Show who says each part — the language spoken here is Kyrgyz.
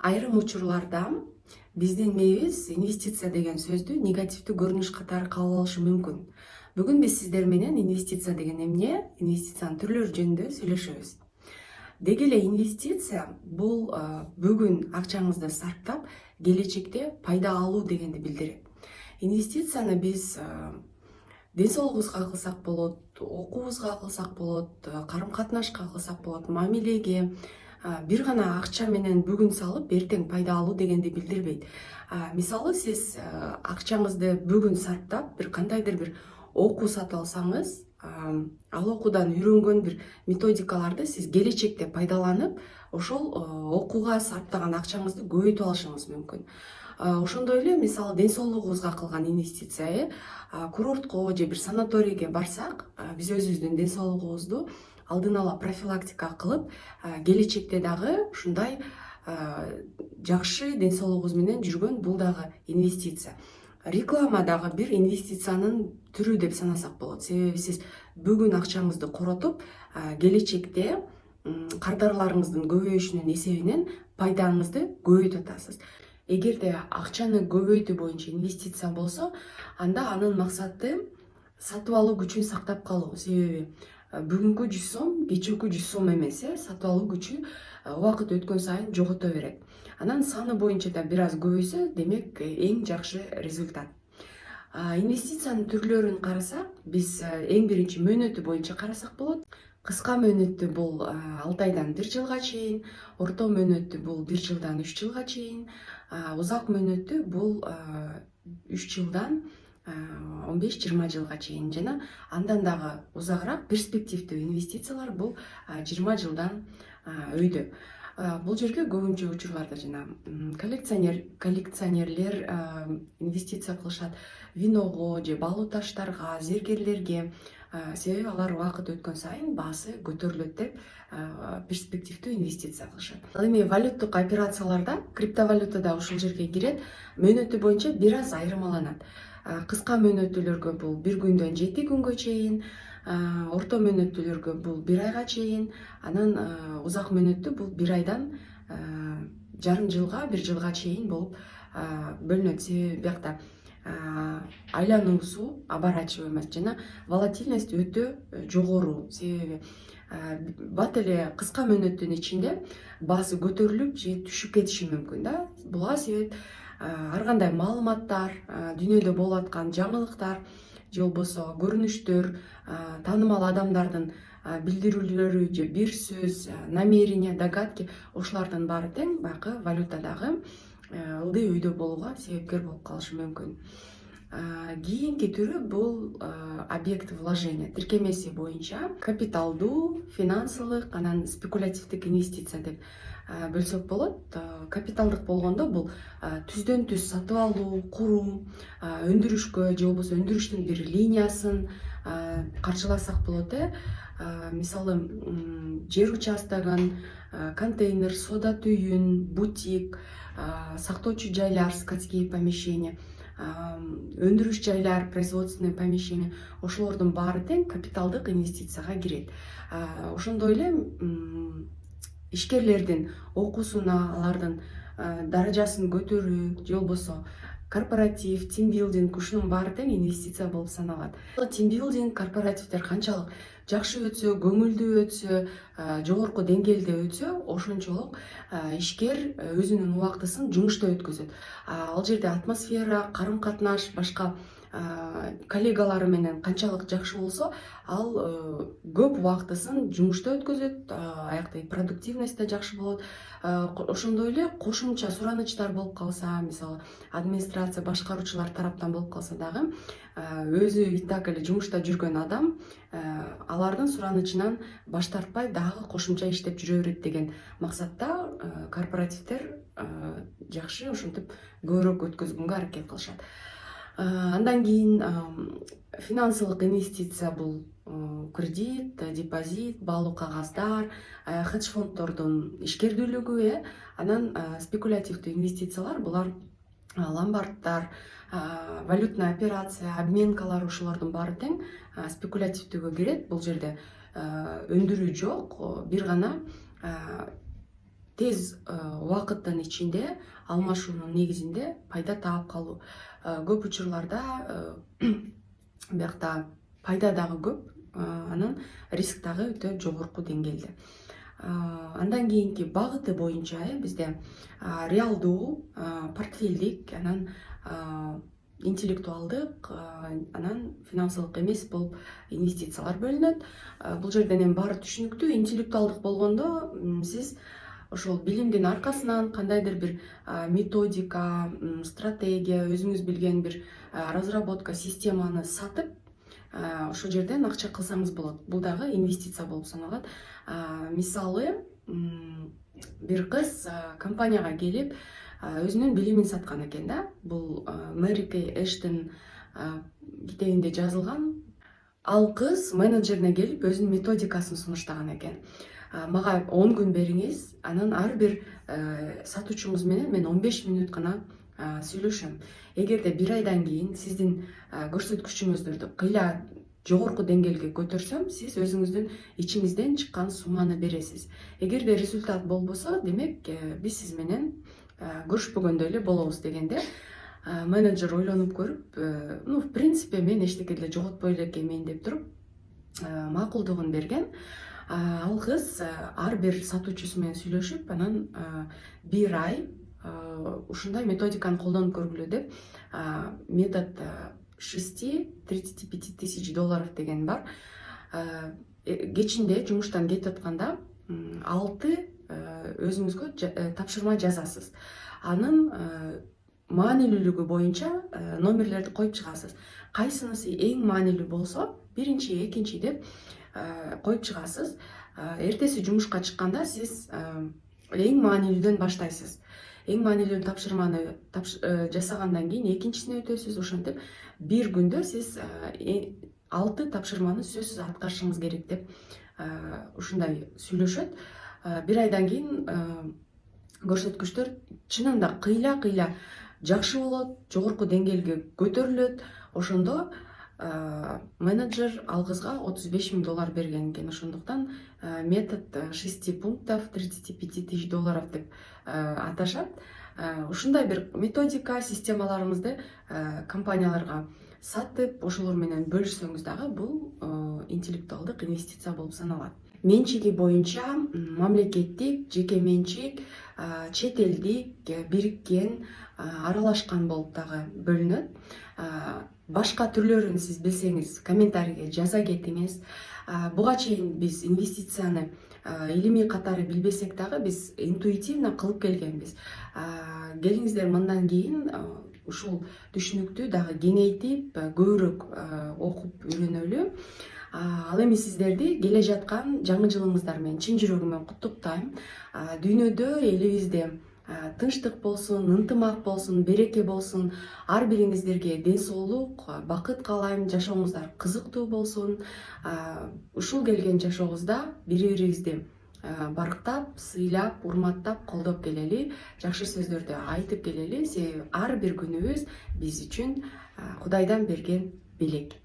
Speaker 1: Айрым учурларда биздин мээбиз инвестиция деген сөздү негативдүү көрүнүш катары кабыл алышы мүмкүн. Бүгүн биз сиздер менен инвестиция деген эмне, инвестициянын түрлөрү жөнүндө сүйлөшөбүз. Деги эле инвестиция бул бүгүн акчаңызды сарптап, келечекте пайда алуу дегенди билдирет. Инвестицияны биз ден соолугубузга кылсак болот, окуубузга кылсак болот, карым катнашка кылсак болот, мамилеге, бир гана акча менен бүгүн салып, эртең пайда алуу дегенди билдирбейт. Мисалы сиз акчаңызды бүгүн сарптап, бир кандайдыр бир окуу сатып алсаңыз, ал окуудан үйрөнгөн бир методикаларды сиз келечекте пайдаланып, ошол окууга сарптаган акчаңызды көбөйтүп алышыңыз мүмкүн. Ошондой эле мисалы ден соолугубузга кылган инвестиция, курортко же бир санаторийге барсак, биз өзүбүздүн ден соолугубузду алдын ала профилактика кылып, келечекте дагы ушундай жакшы ден соолугубуз менен жүргөн бул дагы инвестиция. Реклама дагы бир инвестициянын түрү деп санасак болот. Себеби сиз бүгүн акчаңызды коротуп, келечекте кардарларыңыздын көбөйүшүнүн эсебинен пайдаңызды көбөйтүп атасыз. Эгерде акчаны көбөйтүү боюнча инвестиция болсо, анда анын максаты сатып алуу күчүн сактап калуу. Себеби бүгүнкү 100 сом, кечээкү 100 сом эмес, сатып алуу күчү убакыт өткөн сайын жогото берет. Анан саны боюнча да бир аз көбөйсө, демек эң жакшы результат. Инвестициянын түрлөрүн карасак, биз эң биринчи мөөнөтү боюнча карасак болот. Кыска мөөнөттүү бул 6 айдан 1 жылга чейин, орто мөөнөттүү бул 1 жылдан 3 жылга чейин, узак мөөнөттүү бул 3 жылдан 15-20 жылга чейин жана андан дагы узагыраак перспективдүү инвестициялар бул 20 жылдан өйдө. Бул жерге көбүнчө учурларда жана коллекционерлер инвестиция кылышат виного же балуу таштарга, зергерлерге, себеби алар убакыт өткөн сайын баасы көтөрүлөт деп перспективдүү инвестиция кылышат. Ал эми валюттук операцияларда криптовалюта да ушул жерге кирет. Мөөнөтү боюнча бир аз айырмаланат. Кыска мөөнөттүүлөргө бул 1 күндөн 7 күнгө чейин, орто мөөнөттүүлөргө бул 1 айга чейин, анан узак мөөнөттүү бул 1 айдан жарым жылга, 1 жылга чейин болуп бөлүнөт. Себеби биякта айлануусу оборачиваемость жана волатильность өтө жогору. Себеби бат эле кыска мөөнөттүн ичинде баасы көтөрүлүп же түшүп кетиши мүмкүн да. Буга себеп ар кандай маалыматтар, дүйнөдө болуп аткан жаңылыктар же болбосо көрүнүштөр, таанымал адамдардын билдирүүлөрү же бир сөз, намерение, догадки, ошолордун баары тең баягы валютадагы ылдый өйдө болууга себепкер болуп калышы мүмкүн. Кийинки түрү бул объект вложения. Тиркемеси боюнча капиталдуу, финансылык, анан спекулятивдик инвестиция деп бөлсөк болот. Капиталдык болгондо бул түздөн түз сатып алуу, куруу, өндүрүшкө же болбосо өндүрүштүн бир линиясын каржыласак болот. Мисалы жер участогун, контейнер, соода түйүн, бутик, сактоочу жайлар, складские помещения, өндүрүш жайлар, производственный помещения, ошолордун баары тең капиталдык инвестицияга кирет. Ошондой эле ишкерлердин окуусуна, алардын даражасын көтөрүү же болбосо корпоратив, тимбилдинг, ушунун баары тең инвестиция болуп саналат. Тимбилдинг, корпоративдер канчалык жакшы өтсө, көңүлдүү өтсө, жогорку деңгээлде өтсө, ошончолук ишкер өзүнүн убактысын жумушта өткөзөт. Ал жерде атмосфера, карым катнаш, башка коллегалары менен канчалык жакшы болсо, ал көп убактысын жумушта өткөзөт, аякта продуктивность да жакшы болот. Ошондой эле кошумча суранычтар болуп калса, мисалы администрация, башкаруучулар тараптан болуп калса дагы, өзү и так эле жумушта жүргөн адам алардын суранычынан баш тартпай дагы кошумча иштеп жүрө берет деген максатта корпоративдер жакшы ушинтип көбүрөөк өткөзгөнгө аракет кылышат. Андан кийин финансылык инвестиция бул кредит, депозит, баалуу кагаздар, хедж фонддордун ишкердүүлүгү, анан спекулятивдүү инвестициялар булар ломбарддар, валютная операция, обменкалар, ошолордун баары тең спекулятивдүүгө кирет. Бул жерде өндүрүү жок, бир гана тез убакыттын ичинде алмашуунун негизинде пайда таап калуу. Көп учурларда биякта пайда дагы көп, анан риск дагы өтө жогорку деңгээлде. Андан кийинки багыты боюнча бизде реалдуу, портфелдик, анан интеллектуалдык, анан финансылык эмес болуп инвестициялар бөлүнөт. Бул жерден эми баары түшүнүктүү. Интеллектуалдык болгондо сиз ошол билимдин аркасынан кандайдыр бир методика, стратегия, өзүңүз билген бир разработка, системаны сатып, ошол жерден акча кылсаңыз болот. Бул дагы инвестиция болуп саналат. Мисалы, бир кыз компанияга келип өзүнүн билимин саткан экен да. Бул Мэри Кей Эштон китебинде жазылган. Ал кыз менеджерине келип өзүнүн методикасын сунуштаган экен. Мага 10 күн бериңиз, анан ар бир сатуучуңуз менен мен 15 мүнөт гана сүйлөшөм. Эгерде бир айдан кийин сиздин көрсөткүчүңүздөрдү кыйла жогорку деңгээлге көтөрсөм, сиз өзүңүздүн ичиңизден чыккан сумманы бересиз. Эгерде результат болбосо, демек биз сиз менен көрүшпөгөндөй эле болобуз дегенде, менеджер ойлонуп көрүп, в принципе мен эчтеке деле жоготпой эле экенмин деп туруп, макулдугун берген. Ал кыз ар бир сатуучусу менен сүйлөшүп, анан бир ай ушундай методиканы колдонуп көргүлө деп, метод 6-35 тысяч долларов деген бар. Кечинде жумуштан кетип атканда 6 өзүңүзгө тапшырма жазасыз. Анын маанилүүлүгү боюнча номерлерди коюп чыгасыз. Кайсынысы эң маанилүү болсо, биринчи, экинчи деп коюп чыгасыз. Эртеси жумушка чыкканда сиз эң маанилүүдөн баштайсыз. Эң маанилүү тапшырманы жасагандан кийин экинчисине өтөсүз. Ошентип бир күндө сиз 6 тапшырманы сөзсүз аткарышыңыз керек деп ушундай сүйлөшөт. Бир айдан кийин көрсөткүчтөр чынында кыйла жакшы болот, жогорку деңгээлге көтөрүлөт. Ошондо менеджер ал кызга 35 000 доллар берген экен. Ошондуктан метод 6 пунктов 35 тысяч долларов деп аташат. Ушундай бир методика, системаларыбызды компанияларга сатып, ошолор менен бөлүшсөңүз дагы бул интеллектуалдык инвестиция болуп саналат. Менчиги боюнча мамлекеттик, жеке менчик, чет элдик, бириккен, аралашкан болуп дагы бөлүнөт. Башка түрлөрүн сиз билсеңиз, комментарийге жаза кетиңиз. Буга чейин биз инвестицияны илимий катары билбесек дагы биз интуитивно кылып келгенбиз. Келиңиздер мындан кийин ушул түшүнүктү дагы кеңейтип, көбүрөөк окуп үйрөнөлү. Ал эми сиздерди келе жаткан жаңы жылыңыздар менен чын жүрөгүмөн куттуктайм. Дүйнөдө, элибизде тынчтык болсун, ынтымак болсун, береке болсун. Ар бириңиздерге ден соолук, бакыт каалайм, жашооңуздар кызыктуу болсун. Ушул келген жашообузда бири-бирибизди барктап, сыйлап, урматтап, колдоп келели, жакшы сөздөрдү айтып келели. Себеби ар бир күнүбүз биз үчүн Кудайдан берген белек.